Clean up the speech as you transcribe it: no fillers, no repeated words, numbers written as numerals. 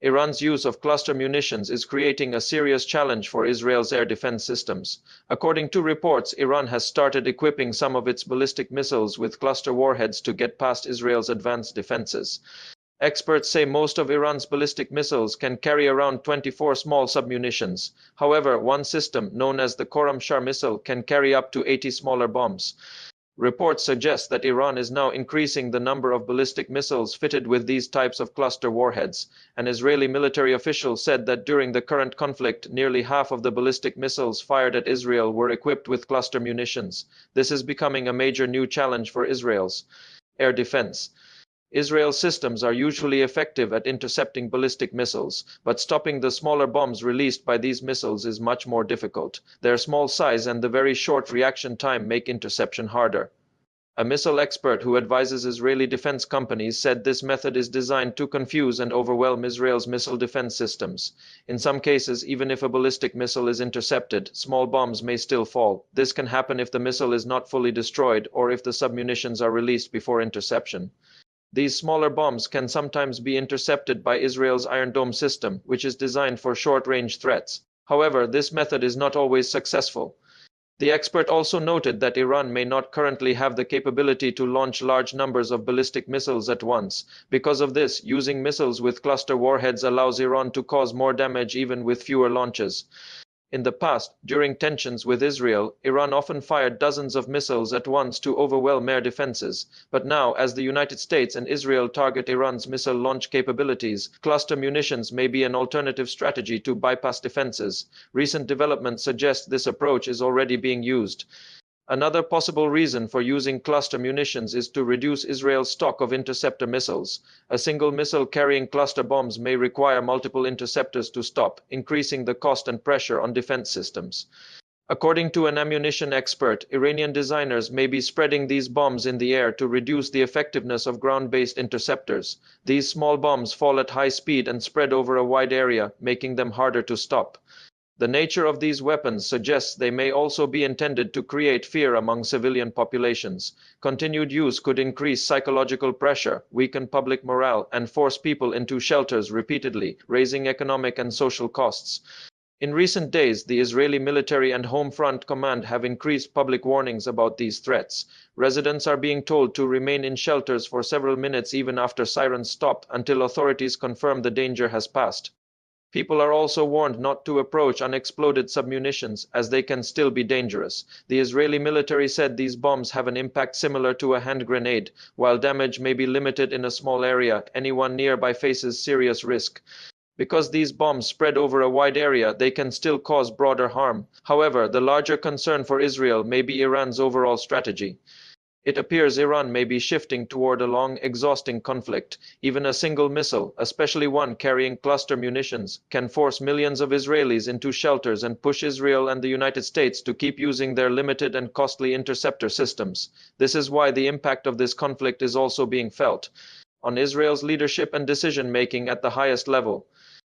Iran's use of cluster munitions is creating a serious challenge for Israel's air defense systems. According to reports, Iran has started equipping some of its ballistic missiles with cluster warheads to get past Israel's advanced defenses. Experts say most of Iran's ballistic missiles can carry around 24 small submunitions. However, one system, known as the Khorramshahr missile, can carry up to 80 smaller bombs. Reports suggest that Iran is now increasing the number of ballistic missiles fitted with these types of cluster warheads. An Israeli military official said that during the current conflict, nearly half of the ballistic missiles fired at Israel were equipped with cluster munitions. This is becoming a major new challenge for Israel's air defense. Israel's systems are usually effective at intercepting ballistic missiles, but stopping the smaller bombs released by these missiles is much more difficult. Their small size and the very short reaction time make interception harder. A missile expert who advises Israeli defense companies said this method is designed to confuse and overwhelm Israel's missile defense systems. In some cases, even if a ballistic missile is intercepted, small bombs may still fall. This can happen if the missile is not fully destroyed or if the submunitions are released before interception. These smaller bombs can sometimes be intercepted by Israel's Iron Dome system, which is designed for short-range threats. However, this method is not always successful. The expert also noted that Iran may not currently have the capability to launch large numbers of ballistic missiles at once. Because of this, using missiles with cluster warheads allows Iran to cause more damage even with fewer launches. In the past, during tensions with Israel, Iran often fired dozens of missiles at once to overwhelm air defenses. But now, as the United States and Israel target Iran's missile launch capabilities, cluster munitions may be an alternative strategy to bypass defenses. Recent developments suggest this approach is already being used. Another possible reason for using cluster munitions is to reduce Israel's stock of interceptor missiles. A single missile carrying cluster bombs may require multiple interceptors to stop, increasing the cost and pressure on defense systems. According to an ammunition expert, Iranian designers may be spreading these bombs in the air to reduce the effectiveness of ground-based interceptors. These small bombs fall at high speed and spread over a wide area, making them harder to stop. The nature of these weapons suggests they may also be intended to create fear among civilian populations. Continued use could increase psychological pressure, weaken public morale, and force people into shelters repeatedly, raising economic and social costs. In recent days, the Israeli military and Home Front Command have increased public warnings about these threats. Residents are being told to remain in shelters for several minutes even after sirens stop until authorities confirm the danger has passed. People are also warned not to approach unexploded submunitions, as they can still be dangerous. The Israeli military said these bombs have an impact similar to a hand grenade. While damage may be limited in a small area, anyone nearby faces serious risk. Because these bombs spread over a wide area, they can still cause broader harm. However, the larger concern for Israel may be Iran's overall strategy. It appears Iran may be shifting toward a long, exhausting conflict. Even a single missile, especially one carrying cluster munitions, can force millions of Israelis into shelters and push Israel and the United States to keep using their limited and costly interceptor systems. This is why the impact of this conflict is also being felt on Israel's leadership and decision-making at the highest level.